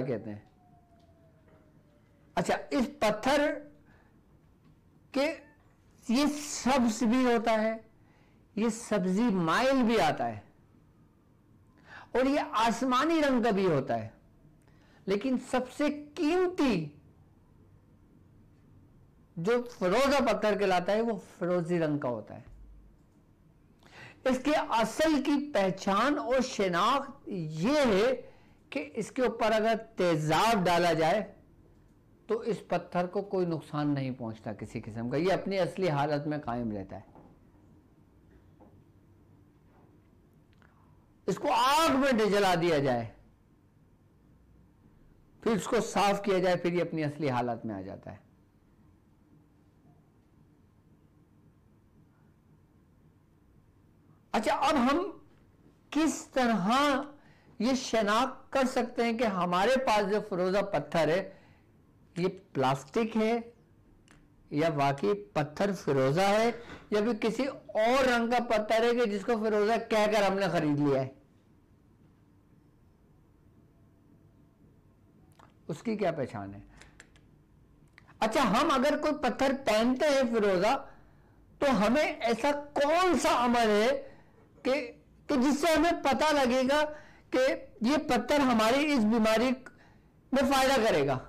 कहते हैं। अच्छा, इस पत्थर के ये सब्ज भी होता है, ये सब्जी माइल भी आता है और ये आसमानी रंग का भी होता है, लेकिन सबसे कीमती जो फिरोजा पत्थर कहलाता है वो फिरोजी रंग का होता है। इसके असल की पहचान और शिनाख्त ये है कि इसके ऊपर अगर तेजाब डाला जाए तो इस पत्थर को कोई नुकसान नहीं पहुंचता किसी किस्म का, ये अपनी असली हालत में कायम रहता है। इसको आग में जला दिया जाए, फिर इसको साफ किया जाए, फिर ये अपनी असली हालत में आ जाता है। अच्छा, अब हम किस तरह ये शनाख्त कर सकते हैं कि हमारे पास जो फिरोजा पत्थर है ये प्लास्टिक है या वाकई पत्थर फिरोजा है या फिर किसी और रंग का पत्थर है कि जिसको फिरोजा कहकर हमने खरीद लिया है, उसकी क्या पहचान है? अच्छा, हम अगर कोई पत्थर पहनते हैं फिरोजा तो हमें ऐसा कौन सा अमल है कि जिससे हमें पता लगेगा कि ये पत्थर हमारी इस बीमारी में फायदा करेगा?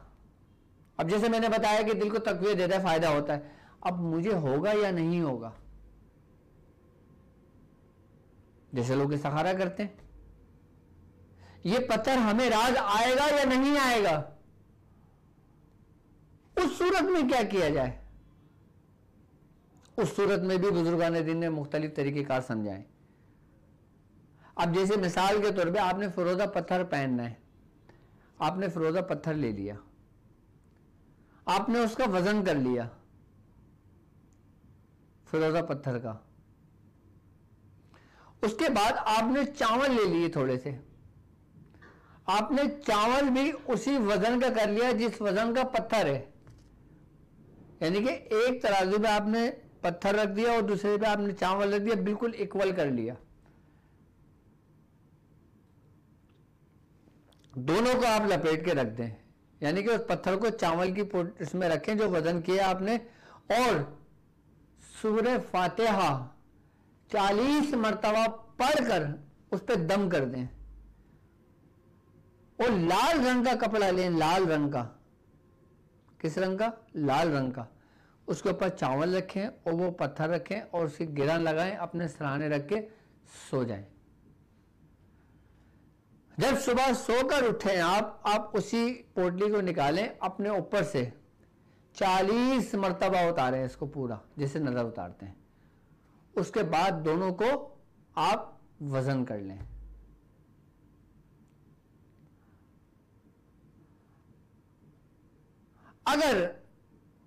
अब जैसे मैंने बताया कि दिल को तकवीत देता है, फायदा होता है, अब मुझे होगा या नहीं होगा? जैसे लोग इस्तिखारा करते हैं, ये पत्थर हमें राज आएगा या नहीं आएगा? उस सूरत में क्या किया जाए? उस सूरत में भी बुजुर्गान दीन ने मुख्तलिफ तरीक़ेकार समझाए। अब जैसे मिसाल के तौर पे आपने फिरोजा पत्थर पहनना है, आपने फिरोजा पत्थर ले लिया, आपने उसका वजन कर लिया फिरोजा पत्थर का, उसके बाद आपने चावल ले लिए थोड़े से, आपने चावल भी उसी वजन का कर लिया जिस वजन का पत्थर है, यानी कि एक तराजू पे आपने पत्थर रख दिया और दूसरे पे आपने चावल रख दिया, बिल्कुल इक्वल कर लिया। दोनों को आप लपेट के रख दें, यानी कि उस पत्थर को चावल की इसमें रखें जो वजन किया आपने, और सूरह फातिहा 40 मरतबा पढ़कर उस पर दम कर दें और लाल रंग का कपड़ा लें, लाल रंग का। किस रंग का? लाल रंग का। उसके ऊपर चावल रखें और वो पत्थर रखें और उसे गिरान लगाएं, अपने सराहने रख के सो जाएं। जब सुबह सोकर उठें आप उसी पोटली को निकालें, अपने ऊपर से 40 मरतबा उतारें इसको पूरा, जैसे नजर उतारते हैं। उसके बाद दोनों को आप वजन कर लें। अगर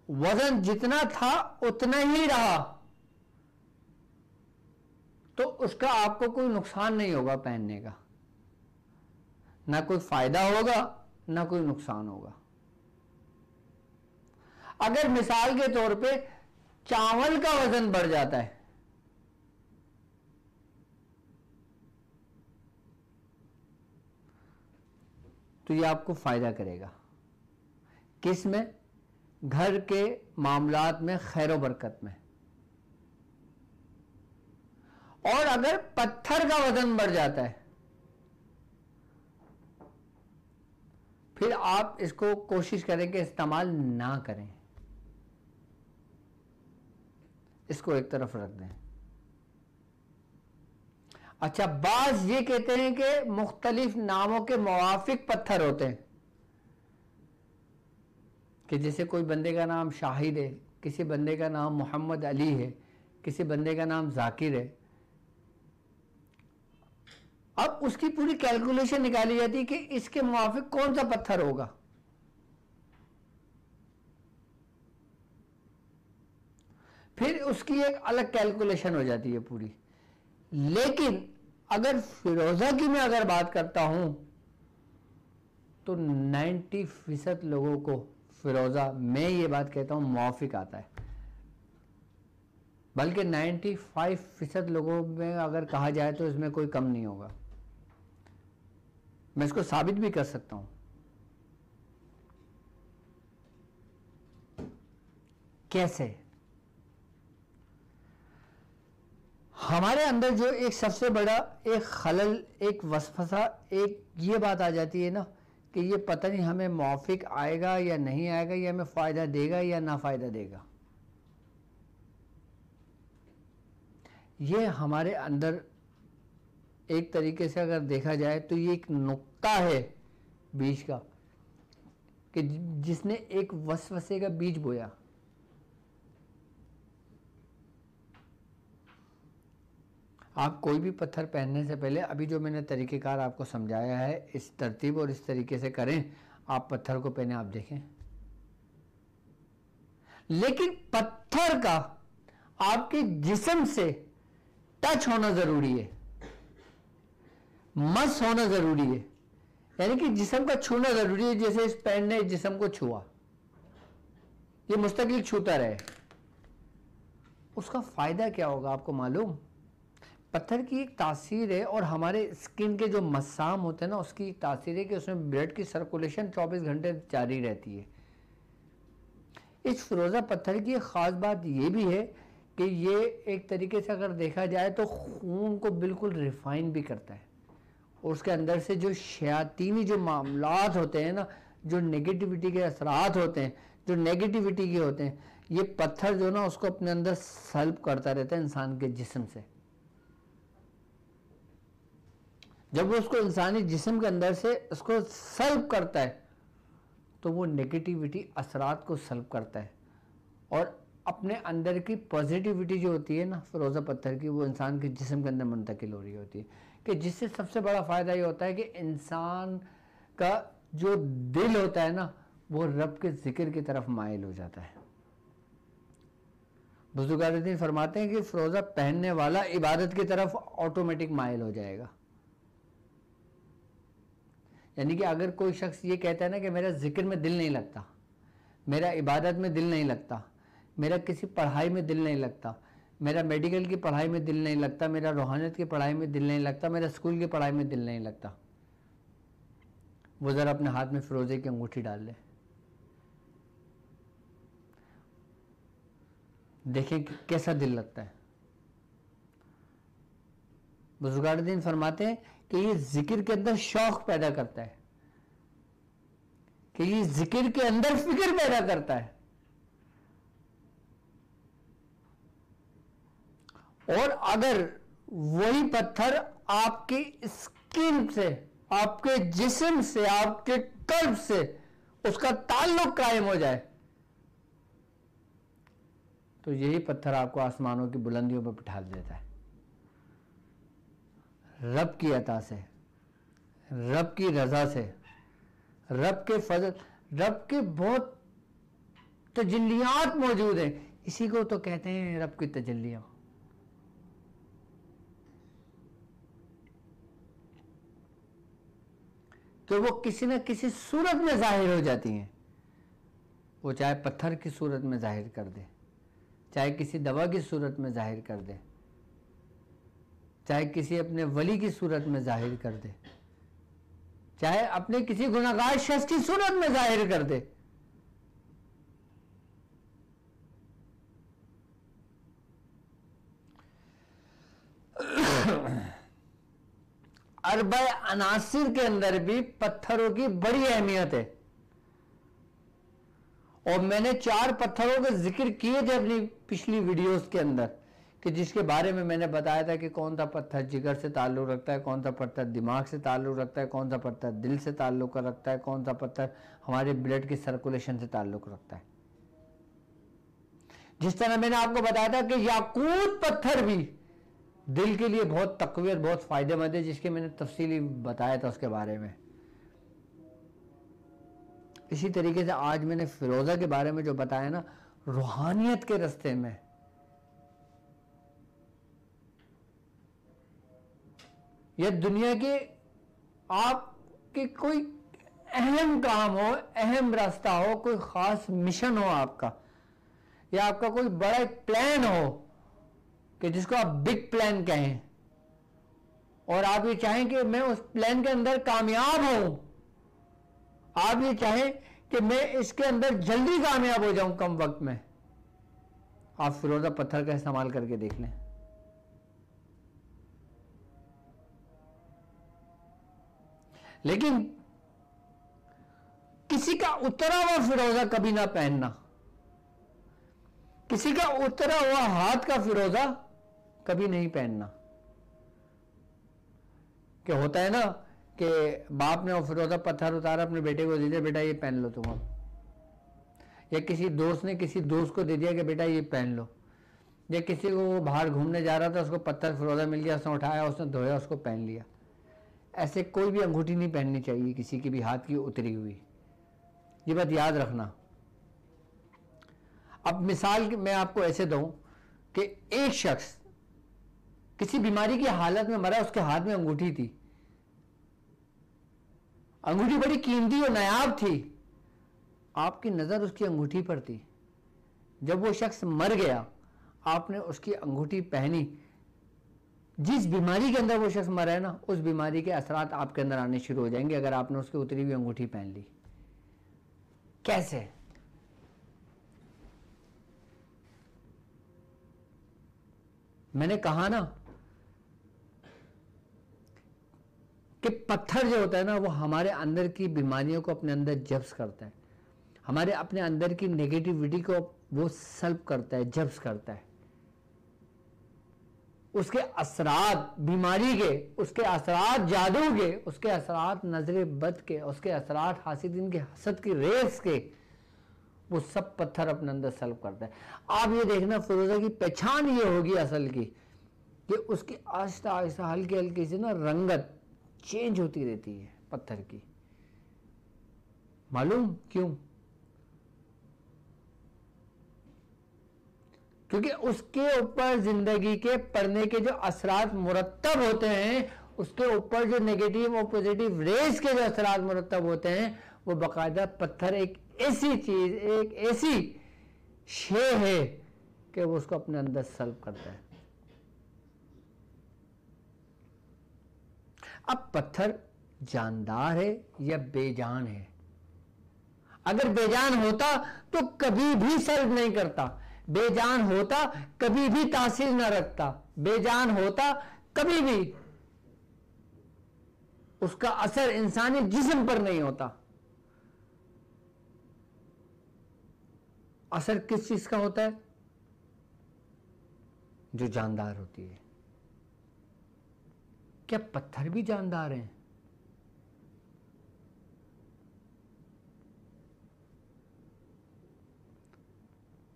वजन जितना था उतना ही रहा तो उसका आपको कोई नुकसान नहीं होगा पहनने का, ना कोई फायदा होगा ना कोई नुकसान होगा। अगर मिसाल के तौर पे चावल का वजन बढ़ जाता है तो यह आपको फायदा करेगा। किस में? घर के मामलात में, खैर बरकत में। और अगर पत्थर का वजन बढ़ जाता है फिर आप इसको कोशिश करें कि इस्तेमाल ना करें, इसको एक तरफ रख दें। अच्छा, बाज ये कहते हैं कि मुख्तलिफ नामों के मुवाफिक पत्थर होते हैं, कि जैसे कोई बंदे का नाम शाहिद है, किसी बंदे का नाम मोहम्मद अली है, किसी बंदे का नाम जाकिर है। अब उसकी पूरी कैलकुलेशन निकाली जाती है कि इसके मुवाफिक कौन सा पत्थर होगा। फिर उसकी एक अलग कैलकुलेशन हो जाती है पूरी। लेकिन अगर फिरोजा की मैं अगर बात करता हूं तो 90% लोगों को फिरोजा, मैं ये बात कहता हूं, मुवाफिक आता है। बल्कि 95% लोगों में अगर कहा जाए तो इसमें कोई कम नहीं होगा। मैं इसको साबित भी कर सकता हूं। कैसे? हमारे अंदर जो एक सबसे बड़ा एक खलल, एक वसवसा, एक ये बात आ जाती है ना कि ये पता नहीं हमें मौफिक आएगा या नहीं आएगा, या हमें फ़ायदा देगा या ना फ़ायदा देगा। ये हमारे अंदर एक तरीके से अगर देखा जाए तो ये एक नुक्ता है बीज का, कि जिसने एक वसवसे का बीज बोया। आप कोई भी पत्थर पहनने से पहले अभी जो मैंने तरीक़ेकार आपको समझाया है, इस तरतीब और इस तरीके से करें, आप पत्थर को पहने, आप देखें। लेकिन पत्थर का आपके जिस्म से टच होना ज़रूरी है, मस होना ज़रूरी है, यानी कि जिस्म का छूना ज़रूरी है। जैसे इस पैर ने जिस्म को छुआ, ये मुस्तकिल छूता रहे, उसका फ़ायदा क्या होगा आपको मालूम? पत्थर की एक तासीर है, और हमारे स्किन के जो मसाम होते हैं ना, उसकी एक तासीर है कि उसमें ब्लड की सर्कुलेशन 24 घंटे जारी रहती है। इस फिरोज़ा पत्थर की एक ख़ास बात ये भी है कि ये एक तरीके से अगर देखा जाए तो खून को बिल्कुल रिफाइन भी करता है, और उसके अंदर से जो शयातीनी जो मामलात होते हैं ना, जो नेगेटिविटी के असरात होते हैं, जो नेगेटिविटी के होते हैं, ये पत्थर जो ना उसको अपने अंदर सल्ब करता रहता है इंसान के जिस्म से। जब वो उसको इंसानी जिस्म के अंदर से उसको सल्ब करता है तो वो नेगेटिविटी असरात को सल्ब करता है, और अपने अंदर की पॉजिटिविटी जो होती है ना फिरोज़ा पत्थर की, वो इंसान के जिस्म के अंदर मुंतकिल हो रही होती है। कि जिससे सबसे बड़ा फ़ायदा ये होता है कि इंसान का जो दिल होता है ना, वो रब के ज़िक्र की तरफ माइल हो जाता है। बुज़ुर्गान फरमाते हैं कि फिरोज़ा पहनने वाला इबादत की तरफ ऑटोमेटिक माइल हो जाएगा। यानी कि अगर कोई शख्स ये कहता है ना कि मेरा जिक्र में दिल नहीं लगता, मेरा इबादत में दिल नहीं लगता, मेरा किसी पढ़ाई में दिल नहीं लगता, मेरा मेडिकल की पढ़ाई में दिल नहीं लगता, मेरा रूहानियत की पढ़ाई में दिल नहीं लगता, मेरा स्कूल की पढ़ाई में दिल नहीं लगता, वो ज़रा अपने हाथ में फिरोज़े की अंगूठी डाल ले, देखें कि कैसा दिल लगता है। बुज़ुर्गान फरमाते हैं कि ये जिक्र के अंदर शौक पैदा करता है, कि ये जिक्र के अंदर फिक्र पैदा करता है, और अगर वही पत्थर आपकी स्किन से, आपके जिस्म से, आपके कल्ब से उसका ताल्लुक कायम हो जाए, तो यही पत्थर आपको आसमानों की बुलंदियों पर बिठा देता है। रब की अता से, रब की रजा से, रब के फजल, रब के बहुत तजल्लियात मौजूद हैं। इसी को तो कहते हैं रब की तजल्लियां। तो वो किसी न किसी सूरत में जाहिर हो जाती हैं। वो चाहे पत्थर की सूरत में जाहिर कर दे, चाहे किसी दवा की सूरत में जाहिर कर दे, चाहे किसी अपने वली की सूरत में जाहिर कर दे, चाहे अपने किसी गुनाहगार शख्स की सूरत में जाहिर कर दे। अरबा अनासिर के अंदर भी पत्थरों की बड़ी अहमियत है, और मैंने 4 पत्थरों के जिक्र किए थे अपनी पिछली वीडियोस के अंदर, कि जिसके बारे में मैंने बताया था कि कौन सा पत्थर जिगर से ताल्लुक़ रखता है, कौन सा पत्थर दिमाग से ताल्लुक़ रखता है, कौन सा पत्थर दिल से ताल्लुक़ रखता है, कौन सा पत्थर हमारे ब्लड की सर्कुलेशन से ताल्लुक़ रखता है। जिस तरह मैंने आपको बताया था कि याकूत पत्थर भी दिल के लिए बहुत तक़वियत, बहुत फ़ायदेमंद है, जिसके मैंने तफसीली बताया था उसके बारे में। इसी तरीके से आज मैंने फिरोज़ा के बारे में जो बताया ना, रूहानियत के रास्ते में, या दुनिया के आपके कोई अहम काम हो, अहम रास्ता हो, कोई ख़ास मिशन हो आपका, या आपका कोई बड़ा प्लान हो कि जिसको आप बिग प्लान कहें, और आप ये चाहें कि मैं उस प्लान के अंदर कामयाब हूं, आप ये चाहें कि मैं इसके अंदर जल्दी कामयाब हो जाऊं कम वक्त में, आप फिरोजा पत्थर का इस्तेमाल करके देख लें। लेकिन किसी का उतरा हुआ फिरोजा कभी ना पहनना, किसी का उतरा हुआ हाथ का फिरोजा कभी नहीं पहनना। क्या होता है ना कि बाप ने वो फिरोजा पत्थर उतारा, अपने बेटे को दे दिया, बेटा ये पहन लो तुम अब। या किसी दोस्त ने किसी दोस्त को दे दिया कि बेटा ये पहन लो। या किसी को वो बाहर घूमने जा रहा था, उसको पत्थर फिरोजा मिल गया, उसने उठाया, उसने धोया, उसको पहन लिया। ऐसे कोई भी अंगूठी नहीं पहननी चाहिए किसी की भी हाथ की उतरी हुई, ये बात याद रखना। अब मिसाल मैं आपको ऐसे दूं कि एक शख्स किसी बीमारी की हालत में मरा, उसके हाथ में अंगूठी थी, अंगूठी बड़ी कीमती और नायाब थी, आपकी नजर उसकी अंगूठी पर थी। जब वो शख्स मर गया, आपने उसकी अंगूठी पहनी, जिस बीमारी के अंदर वो शख्स मरा है ना, उस बीमारी के असरात आपके अंदर आने शुरू हो जाएंगे अगर आपने उसकी उतरी हुई अंगूठी पहन ली। कैसे? मैंने कहा ना कि पत्थर जो होता है ना, वो हमारे अंदर की बीमारियों को अपने अंदर जब्स करता है, हमारे अपने अंदर की नेगेटिविटी को वो सल्ब करता है, जब्स करता है। उसके असरात बीमारी के, उसके असरात जादू के, उसके असरात नजरे बद के, उसके असरात हासिदीन के हसद की रेस के, वो सब पत्थर अपने अंदर सल्ब करता है। आप ये देखना, फिरोजा की पहचान ये होगी असल की कि उसकी आहिस्ता आहिस्ता हल्की हल्की से ना रंगत चेंज होती रहती है पत्थर की। मालूम क्यों? क्योंकि उसके ऊपर जिंदगी के पड़ने के जो असरात मुरत्तब होते हैं, उसके ऊपर जो नेगेटिव और पॉजिटिव रेस के जो असरात मुरत्तब होते हैं, वो बाकायदा पत्थर एक ऐसी चीज, एक ऐसी शे है कि वो उसको अपने अंदर सल्ब करता है। अब पत्थर जानदार है या बेजान है? अगर बेजान होता तो कभी भी सल्ब नहीं करता, बेजान होता कभी भी तासीर न रखता, बेजान होता कभी भी उसका असर इंसानी जिस्म पर नहीं होता। असर किस चीज का होता है? जो जानदार होती है। क्या पत्थर भी जानदार हैं?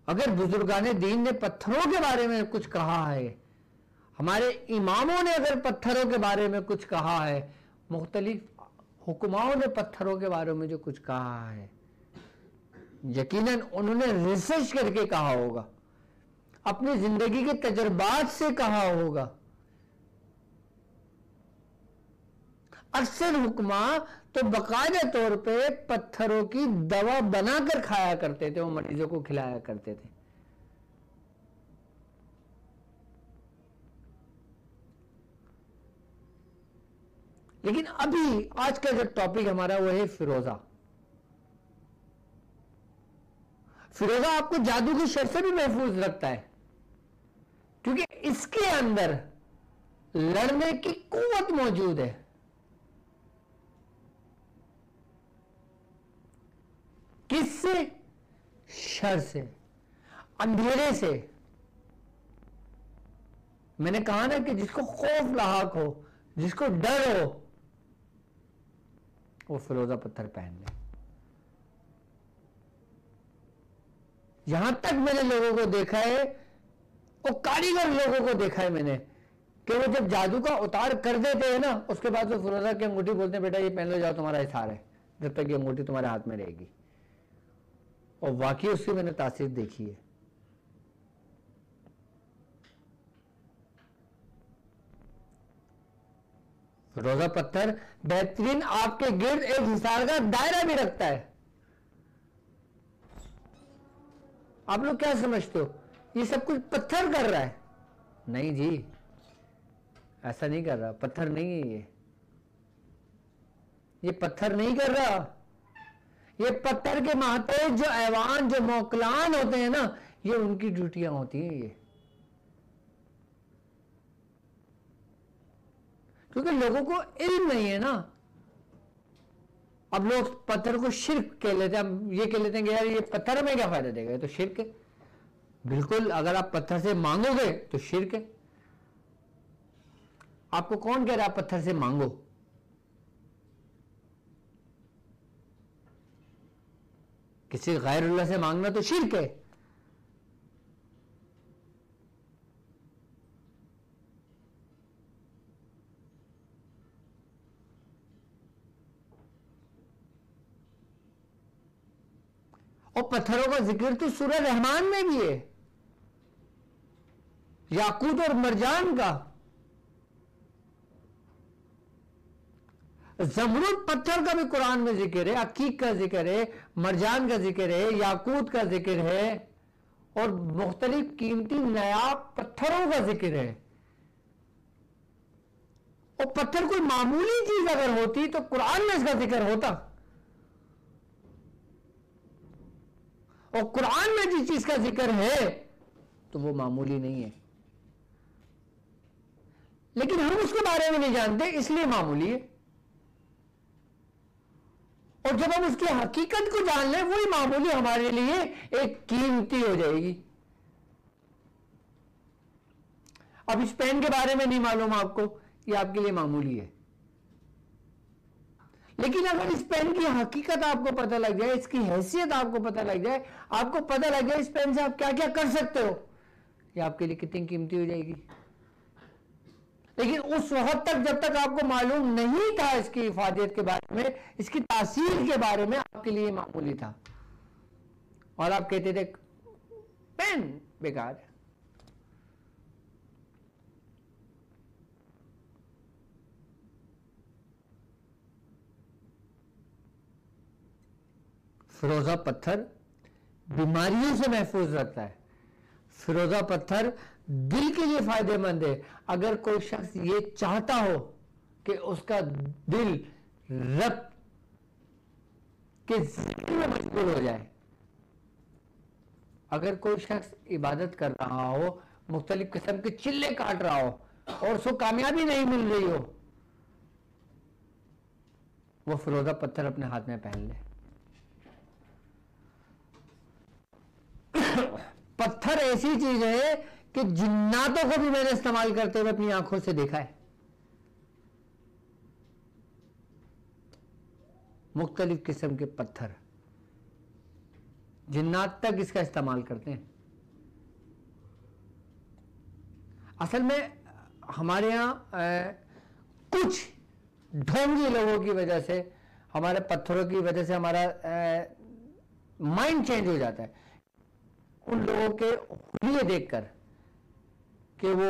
अगर बुजुर्गाने दीन ने पत्थरों के बारे में कुछ कहा है, हमारे इमामों ने अगर पत्थरों के बारे में कुछ कहा है, मुख्तलिफ हुक्माओं ने पत्थरों के बारे में जो कुछ कहा है, यकीनन उन्होंने रिसर्च करके कहा होगा, अपनी जिंदगी के तजुर्बात से कहा होगा। अक्सर हुक्मा तो बाकायदा तौर पे पत्थरों की दवा बनाकर खाया करते थे, वो मरीजों को खिलाया करते थे। लेकिन अभी आज का जो टॉपिक हमारा वो है फिरोजा। फिरोजा आपको जादू की शर से भी महफूज रखता है, क्योंकि इसके अंदर लड़ने की कुव्वत मौजूद है। किससे? शर से, अंधेरे से। मैंने कहा ना कि जिसको खौफ लाहक हो, जिसको डर हो, वो फिरोजा पत्थर पहन ले। यहां तक मैंने लोगों को देखा है, वो कारीगर लोगों को देखा है मैंने, कि वो जब जादू का उतार कर देते हैं ना, उसके बाद वो फिरोजा की अंगूठी बोलते हैं, बेटा ये पहन लो, जाओ, तुम्हारा इशारा है, जब तक ये अंगूठी तुम्हारे हाथ में रहेगी। और वाकई उसकी मैंने तासीर देखी है। फिरोजा पत्थर बेहतरीन आपके गिर्द एक हिसार का दायरा भी रखता है। आप लोग क्या समझते हो ये सब कुछ पत्थर कर रहा है? नहीं जी, ऐसा नहीं कर रहा, पत्थर नहीं है ये पत्थर नहीं कर रहा। ये पत्थर के माहतेज जो ऐवान, जो मोकलान होते हैं ना, ये उनकी ड्यूटियां होती हैं ये, क्योंकि लोगों को इल्म नहीं है ना। अब लोग पत्थर को शिर्क कह लेते हैं, हम ये कह लेते हैं कि यार ये पत्थर हमें क्या फायदा देगा, ये तो शिर्क है। बिल्कुल, अगर आप पत्थर से मांगोगे तो शिर्क है। आपको कौन कह रहा है पत्थर से मांगो? किसी गैरुल्लाह से मांगना तो शिर्क है। और पत्थरों का जिक्र तो सूरह रहमान में भी है, याकूत और मरजान का। जमरूद पत्थर का भी कुरान में जिक्र है, अकीक का जिक्र है, मरजान का जिक्र है, याकूत का जिक्र है, और मुख्तलिफ कीमती नायाब पत्थरों का जिक्र है। और पत्थर कोई मामूली चीज अगर होती तो कुरान में इसका जिक्र होता, और कुरान में जिस चीज का जिक्र है तो वो मामूली नहीं है, लेकिन हम उसके बारे में नहीं जानते इसलिए मामूली है। और जब हम उसकी हकीकत को जान लें, वही मामूली हमारे लिए एक कीमती हो जाएगी। अब इस पेन के बारे में नहीं मालूम आपको, ये आपके लिए मामूली है, लेकिन अगर इस पेन की हकीकत आपको पता लग जाए, इसकी हैसियत आपको पता लग जाए, आपको पता लग जाए इस पेन से आप क्या क्या कर सकते हो, ये आपके लिए कितनी कीमती हो जाएगी। लेकिन उस वक्त तक, जब तक आपको मालूम नहीं था इसकी हिफाजत के बारे में, इसकी तासीर के बारे में, आपके लिए मामूली था, और आप कहते थे पेन बेकार है। फिरोजा पत्थर बीमारियों से महफूज रखता है। फिरोजा पत्थर दिल के लिए फायदेमंद है। अगर कोई शख्स ये चाहता हो कि उसका दिल रब के जिक्र में मशगूल हो जाए, अगर कोई शख्स इबादत कर रहा हो, मुख्तलिफ किस्म के चिल्ले काट रहा हो और उसको कामयाबी नहीं मिल रही हो, वो फिरोजा पत्थर अपने हाथ में पहन ले। पत्थर ऐसी चीज है कि जिन्नातों को भी मैंने इस्तेमाल करते हुए अपनी आंखों से देखा है। मुख्तलिफ किस्म के पत्थर, जिन्नात तक इसका इस्तेमाल करते हैं। असल में हमारे यहां कुछ ढोंगी लोगों की वजह से, हमारे पत्थरों की वजह से हमारा माइंड चेंज हो जाता है। उन लोगों के हुलिये देखकर कि वो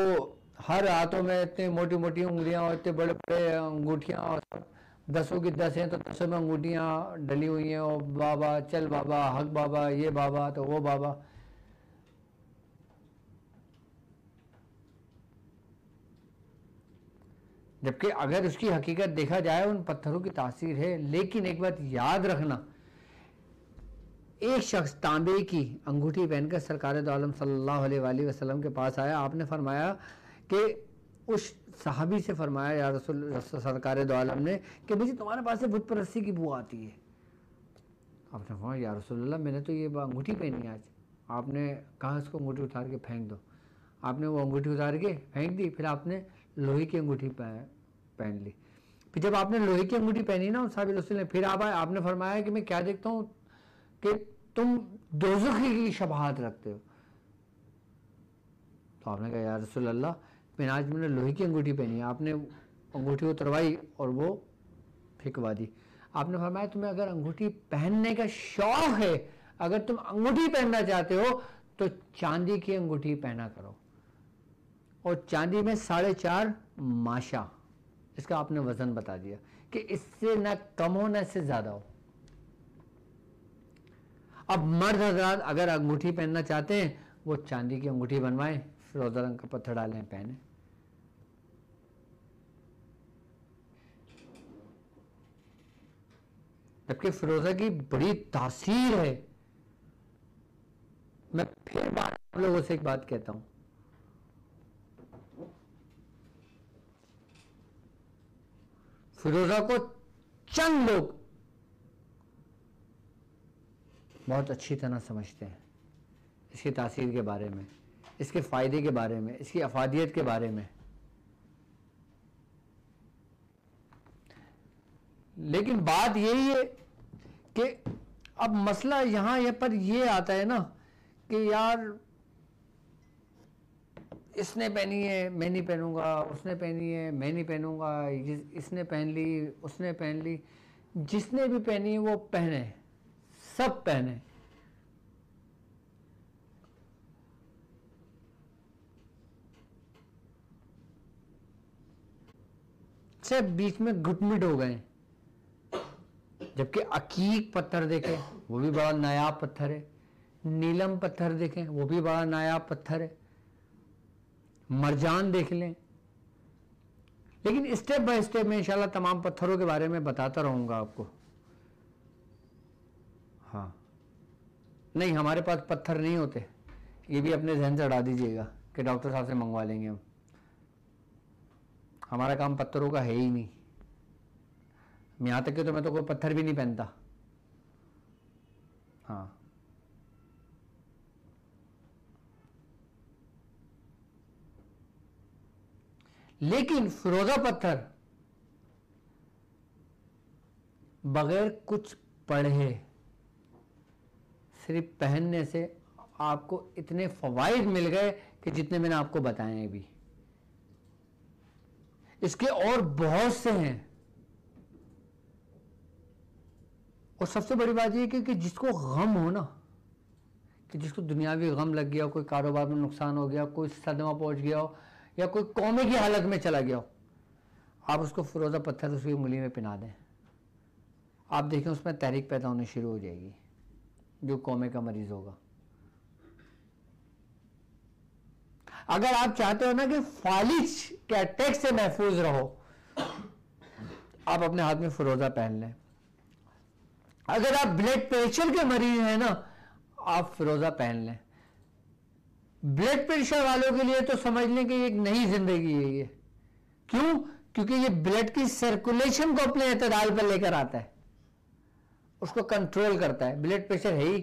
हर हाथों में इतनी मोटी मोटी उंगलियां और इतने बड़े बड़े अंगूठियां, और 10 की 10 हैं तो 10 में अंगूठियां डली हुई हैं, और बाबा चल बाबा, हक बाबा, ये बाबा तो वो बाबा। जबकि अगर उसकी हकीकत देखा जाए, उन पत्थरों की तासीर है। लेकिन एक बात याद रखना, एक शख्स तांबे की अंगूठी पहनकर सरकार दो आलम सल्लल्लाहु अलैहि वसल्लम के पास आया। आपने फरमाया कि उस सहाबी से फरमाया, या रसूल सरकार दो आलम ने, कि मुझे तुम्हारे पास से बुत परस्ती की बू आती है। आपने फरमाया या रसूलल्लाह, मैंने तो ये अंगूठी पहनी आज। आपने कहा इसको अंगूठी उतार के फेंक दो। आपने वो अंगूठी उतार के फेंक दी, फिर आपने लोहे की अंगूठी पहन ली। फिर जब आपने लोहे की अंगूठी पहनी ना उस साहब रसूल ने, फिर आपने फरमाया कि मैं क्या देखता हूँ कि तुम दोज़खी की शबाहत रखते हो। तो आपने कहा या रसूल अल्लाह, मैंने आज मैंने लोहे की अंगूठी पहनी है। आपने अंगूठी उतरवाई और वो फेंकवा दी। आपने फरमाया तुम्हें अगर अंगूठी पहनने का शौक है, अगर तुम अंगूठी पहनना चाहते हो तो चांदी की अंगूठी पहना करो, और चांदी में 4.5 माशा, इसका आपने वजन बता दिया कि इससे ना कम हो ना इससे ज्यादा हो। अब मर्द हजरात अगर अंगूठी पहनना चाहते हैं, वो चांदी की अंगूठी बनवाएं, फिरोजा रंग का पत्थर डालें, पहने। जबकि फिरोजा की बड़ी तासीर है। मैं फिर बार आप लोगों से एक बात कहता हूं, फिरोजा को चंद लोग बहुत अच्छी तरह समझते हैं, इसकी तासीर के बारे में, इसके फायदे के बारे में, इसकी अफादियत के बारे में। लेकिन बात यही है कि अब मसला यहां पर ये आता है ना कि यार इसने पहनी है मैं नहीं पहनूंगा, उसने पहनी है मैं नहीं पहनूंगा, इसने पहन ली उसने पहन ली, जिसने भी पहनी है वो पहने, सब पहने। सब बीच में घुटमिट हो गए। जबकि अकीक पत्थर देखें वो भी बड़ा नायाब पत्थर है, नीलम पत्थर देखें वो भी बड़ा नायाब पत्थर है, मरजान देख लें। लेकिन स्टेप बाय स्टेप में इंशाल्लाह तमाम पत्थरों के बारे में बताता रहूंगा आपको। हाँ, नहीं हमारे पास पत्थर नहीं होते, ये भी अपने जहन से हटा दीजिएगा कि डॉक्टर साहब से मंगवा लेंगे हम। हमारा काम पत्थरों का है ही नहीं। यहां तक कि तो मैं तो कोई पत्थर भी नहीं पहनता। हाँ, लेकिन फिरोजा पत्थर बगैर कुछ पढ़े सिर्फ पहनने से आपको इतने फवाइद मिल गए कि जितने मैंने आपको बताए अभी, इसके और बहुत से हैं। और सबसे बड़ी बात यह कि जिसको गम हो ना, कि जिसको दुनियावी गम लग गया हो, कोई कारोबार में नुकसान हो गया, कोई सदमा पहुंच गया हो, या कोई कौमे की हालत में चला गया हो, आप उसको फिरोजा पत्थर उसकी उंगली में पिना दें, आप देखें उसमें तहरीक पैदा होनी शुरू हो जाएगी, जो कौमे का मरीज होगा। अगर आप चाहते हो ना कि फालिज के अटैक से महफूज रहो, आप अपने हाथ में फिरोजा पहन लें। अगर आप ब्लड प्रेशर के मरीज हैं ना, आप फिरोजा पहन लें। ब्लड प्रेशर वालों के लिए तो समझ लें कि एक नई जिंदगी है ये। क्यों? क्योंकि ये ब्लड की सर्कुलेशन को अपने एतदाल पर लेकर आता है, उसको कंट्रोल करता है। ब्लड प्रेशर है ही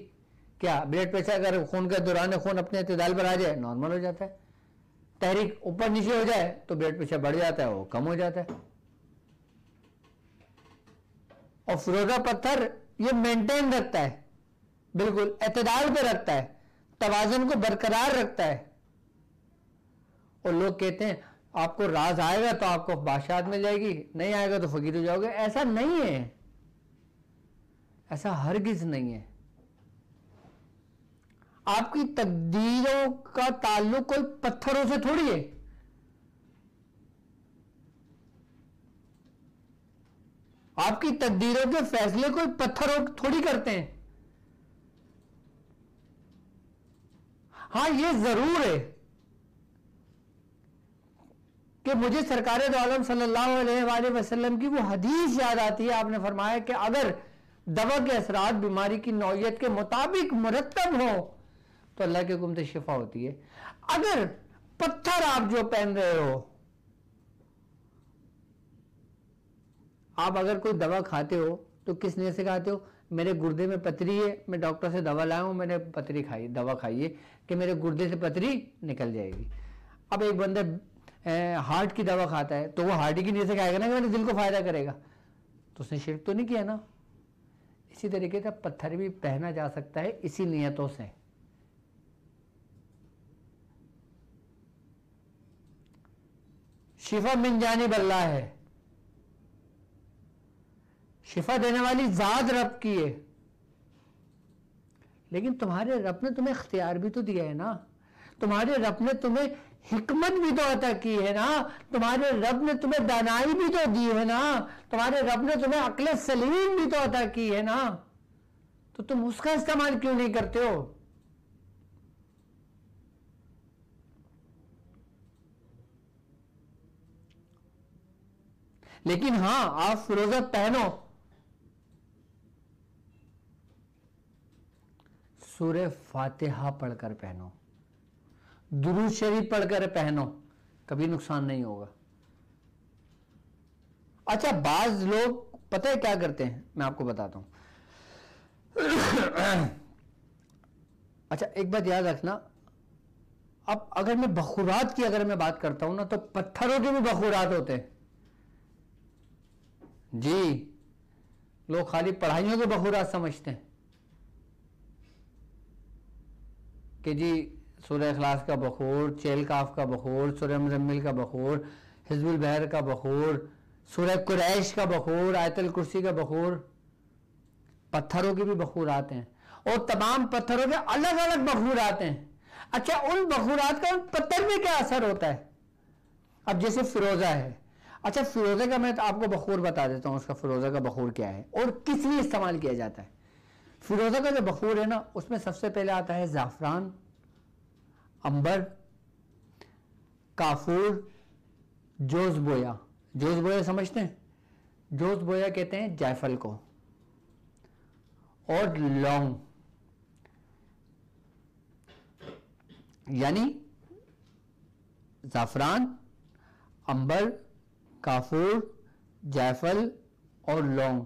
क्या? ब्लड प्रेशर अगर खून के दौरान खून अपने एतदाल पर आ जाए नॉर्मल हो जाता है, तहरीक ऊपर नीचे हो जाए तो ब्लड प्रेशर बढ़ जाता है, वो कम हो जाता है। और फिरोजा पत्थर ये मेंटेन रखता है, बिल्कुल एतदाल पे रखता है, तवाज़ुन को बरकरार रखता है। और लोग कहते हैं आपको राज आएगा तो आपको बादशाहत मिल जाएगी, नहीं आएगा तो फकीर हो जाओगे। ऐसा नहीं है, ऐसा हरगिज नहीं है। आपकी तकदीरों का ताल्लुक कोई पत्थरों से थोड़ी है। आपकी तकदीरों के फैसले कोई पत्थरों थोड़ी करते हैं। हाँ, ये जरूर है कि मुझे सरकार दो आलम सल्लल्लाहु अलैहि वसल्लम की वो हदीस याद आती है। आपने फरमाया कि अगर दवा के असरात बीमारी की नौयत के मुताबिक मुरतब हो तो अल्लाह के हुक्म से शिफा होती है। अगर पत्थर आप जो पहन रहे हो, आप अगर कोई दवा खाते हो तो किस नीयत से खाते हो? मेरे गुर्दे में पथरी है, मैं डॉक्टर से दवा लाया हूं, मैंने पथरी खाई, दवा खाइए कि मेरे गुर्दे से पथरी निकल जाएगी। अब एक बंदा हार्ट की दवा खाता है तो वो हार्ट की नीयत से खाएगा ना कि मेरे दिल को फायदा करेगा, तो उसने शिरक तो नहीं किया ना। इसी तरीके से पत्थर भी पहना जा सकता है इसी नियतों से। शिफा मिन जानिब अल्लाह है, शिफा देने वाली जात रब की है। लेकिन तुम्हारे रब ने तुम्हें इख्तियार भी तो दिया है ना, तुम्हारे रब ने तुम्हें हिकमत भी तो अता की है ना, तुम्हारे रब ने तुम्हें दानाई भी तो दी है ना, तुम्हारे रब ने तुम्हें अक्ल सलीम भी तो अता की है ना, तो तुम उसका इस्तेमाल क्यों नहीं करते हो? लेकिन हां, आप फिरोजा पहनो, सूरह फातिहा पढ़कर पहनो, दुरूद शरीफ पढ़कर पहनो, कभी नुकसान नहीं होगा। अच्छा, बाज लोग पता है क्या करते हैं, मैं आपको बताता हूं। अच्छा, एक बात याद रखना, अब अगर मैं बखूरात की अगर मैं बात करता हूं ना, तो पत्थरों के भी बखूरात होते हैं जी। लोग खाली पढ़ाइयों के बखूरात समझते हैं कि जी सूरह इखलास का बखूर, चेल काफ का बखूर, सूरह मुज़म्मिल का बखूर, हिज़्बुल बहर का बखूर, सूरह कुरैश का बखूर, आयतुल कुर्सी का बखूर। पत्थरों के भी बखूर आते हैं और तमाम पत्थरों के अलग अलग बखूर आते हैं। अच्छा, उन बखूरात का उन पत्थर में क्या असर होता है? अब जैसे फिरोजा है, अच्छा फिरोजा का मैं तो आपको बखूर बता देता हूं, उसका फिरोजा का बखूर क्या है और किस लिए इस्तेमाल किया जाता है। फिरोजा का जो बखूर है ना, उसमें सबसे पहले आता है ज़ाफ़रान, अंबर, काफूर, जोज बोया। जोज बोया समझते हैं? जोज बोया कहते हैं जायफल को, और लौंग, यानी ज़ाफ़रान, अंबर, काफूर, जायफल और लौंग,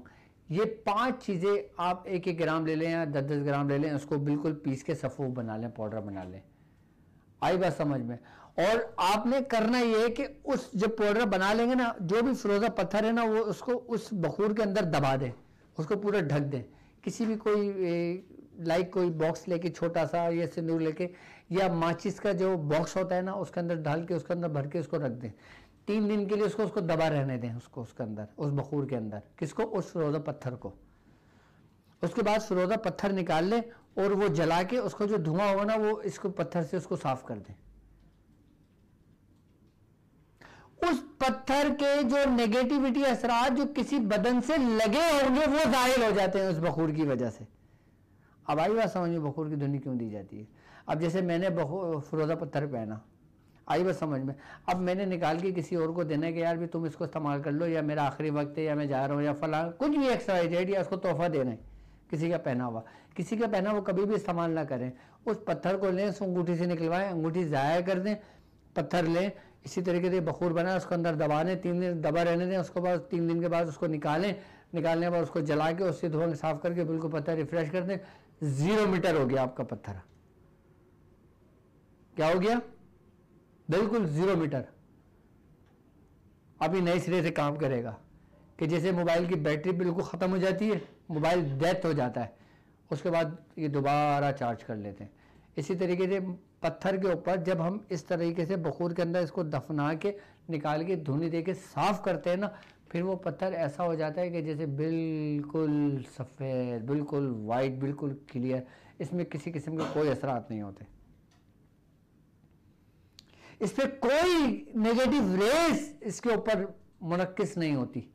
ये 5 चीज़ें आप 1-1 ग्राम ले लें या 10-10 ग्राम ले लें, उसको बिल्कुल पीस के सफ़ूफ बना लें, पाउडर बना लें। आई बात समझ में? और आपने करना ये है कि उस जब पाउडर बना लेंगे ना, जो भी फिरोजा पत्थर है ना, वो उसको उस बखूर के अंदर दबा दें, उसको पूरा ढक दें। किसी भी कोई कोई बॉक्स लेके छोटा सा, या सिंदूर लेके, या माचिस का जो बॉक्स होता है ना, उसके अंदर डाल के उसके अंदर भर के उसको रख दें। 3 दिन के लिए उसको दबा रहने दें, उसको उसके अंदर, उस बखूर के अंदर। किसको? उस फिरोजा पत्थर को। उसके बाद फिरोजा पत्थर निकाल लें और वो जला के उसको जो धुआं होगा ना, वो इसको पत्थर से उसको साफ कर दें। उस पत्थर के जो नेगेटिविटी असरात जो किसी बदन से लगे होंगे, वो जाहिर हो जाते हैं उस बखूर की वजह से। अब आई बात समझ में, बखूर की धुनी क्यों दी जाती है? अब जैसे मैंने फिरोजा पत्थर पहना, आई बात समझ में, अब मैंने निकाल के किसी और को देना है कि यार भी तुम इसको इस्तेमाल कर लो, या मेरा आखिरी वक्त है, या मैं जा रहा हूँ, या फला कुछ भी XYZ, या उसको तोहफा देना है, किसी का पहना हुआ, किसी का पहना वो कभी भी इस्तेमाल ना करें। उस पत्थर को लें, उस अंगूठी से निकलवाएं, अंगूठी ज़ाया कर दें, पत्थर लें, इसी तरीके से बखूर बनाए, उसको अंदर दबा दें, 3 दिन दबा रहने दें। उसके बाद 3 दिन के बाद उसको निकालें, निकालने के बाद उसको जला के उससे धुआं साफ करके बिल्कुल पत्थर रिफ्रेश कर दें। 0 मीटर हो गया आपका पत्थर। क्या हो गया? बिल्कुल 0 मीटर। अभी नए सिरे से काम करेगा कि जैसे मोबाइल की बैटरी बिल्कुल ख़त्म हो जाती है, मोबाइल डेथ हो जाता है, उसके बाद ये दोबारा चार्ज कर लेते हैं। इसी तरीके से पत्थर के ऊपर जब हम इस तरीके से बखूर के अंदर इसको दफना के निकाल के धुनी दे के साफ करते हैं ना, फिर वो पत्थर ऐसा हो जाता है कि जैसे बिल्कुल सफ़ेद, बिल्कुल वाइट, बिल्कुल क्लियर, इसमें किसी किस्म के कोई असरात नहीं होते, इस पर कोई नेगेटिव रेस इसके ऊपर मुनक्किस नहीं होती।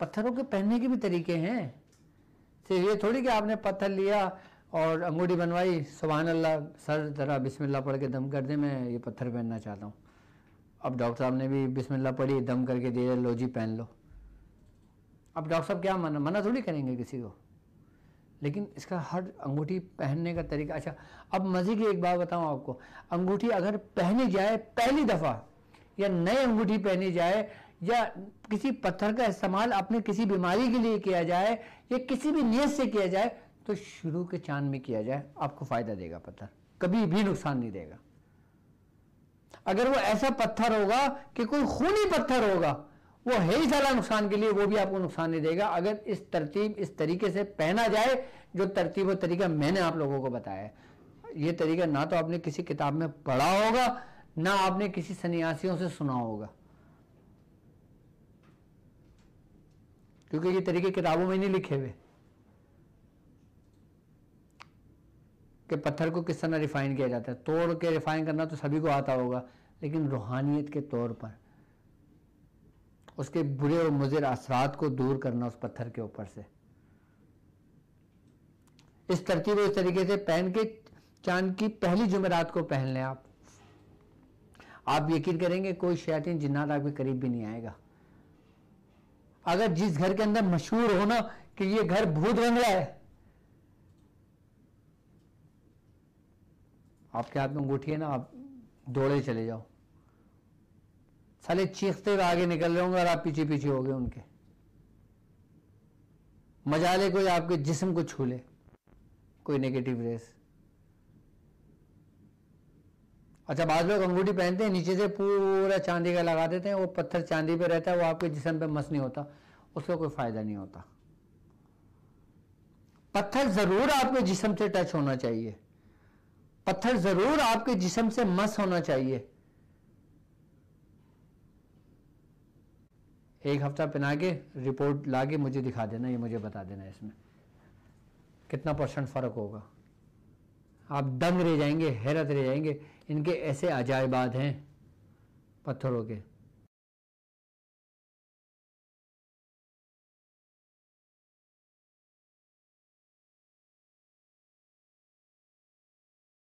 पत्थरों के पहनने के भी तरीके हैं, सिर्फ ये थोड़ी कि आपने पत्थर लिया और अंगूठी बनवाई, सुभान अल्लाह, सर जरा बिस्मिल्लाह पढ़ के दम कर दे, मैं ये पत्थर पहनना चाहता हूँ। अब डॉक्टर साहब ने भी बिस्मिल्लाह पढ़ी, दम करके दिया, लो जी पहन लो। अब डॉक्टर साहब क्या मना थोड़ी करेंगे किसी को, लेकिन इसका हर अंगूठी पहनने का तरीका। अच्छा, अब मज़े की एक बात बताऊं आपको, अंगूठी अगर पहनी जाए पहली दफ़ा, या नई अंगूठी पहनी जाए, या किसी पत्थर का इस्तेमाल अपने किसी बीमारी के लिए किया जाए, या किसी भी नियत से किया जाए, तो शुरू के चांद में किया जाए, आपको फ़ायदा देगा। पत्थर कभी भी नुकसान नहीं देगा। अगर वो ऐसा पत्थर होगा कि कोई खूनी पत्थर होगा, वो है ही साला नुकसान के लिए, वो भी आपको नुकसान नहीं देगा। अगर इस तरतीब, इस तरीके से पहना जाए, जो तरतीब और तरीका मैंने आप लोगों को बताया है, ये तरीका ना तो आपने किसी किताब में पढ़ा होगा, ना आपने किसी सन्यासियों से सुना होगा, क्योंकि ये तरीके किताबों में नहीं लिखे हुए कि पत्थर को किस तरह रिफाइन किया जाता है। तोड़ के रिफाइन करना तो सभी को आता होगा, लेकिन रूहानियत के तौर पर उसके बुरे और मुज़िर असरात को दूर करना उस पत्थर के ऊपर से, इस तरतीब इस तरीके से पहन के चांद की पहली जुमेरात को पहन लें आप यकीन करेंगे कोई शैतान जिन्नात आपके करीब भी नहीं आएगा। अगर जिस घर के अंदर मशहूर हो ना कि ये घर भूत बंगला है। आपके हाथ में अंगूठी है ना, आप दौड़े चले जाओ, साले चीखते हुए आगे निकल रहे होंगे और आप पीछे पीछे हो गए उनके। मजाले कोई आपके जिस्म को छू ले, कोई नेगेटिव रेस। अच्छा, बाद लोग अंगूठी पहनते हैं, नीचे से पूरा चांदी का लगा देते हैं, वो पत्थर चांदी पे रहता है, वो आपके जिस्म पे मस नहीं होता, उसका कोई फायदा नहीं होता। पत्थर जरूर आपके जिस्म से टच होना चाहिए, पत्थर जरूर आपके जिस्म से मस होना चाहिए। एक हफ्ता पहना के रिपोर्ट लाके मुझे दिखा देना, ये मुझे बता देना इसमें कितना % फर्क होगा। आप दंग रह जाएंगे, हैरत रह जाएंगे, इनके ऐसे अजायबात हैं पत्थरों के।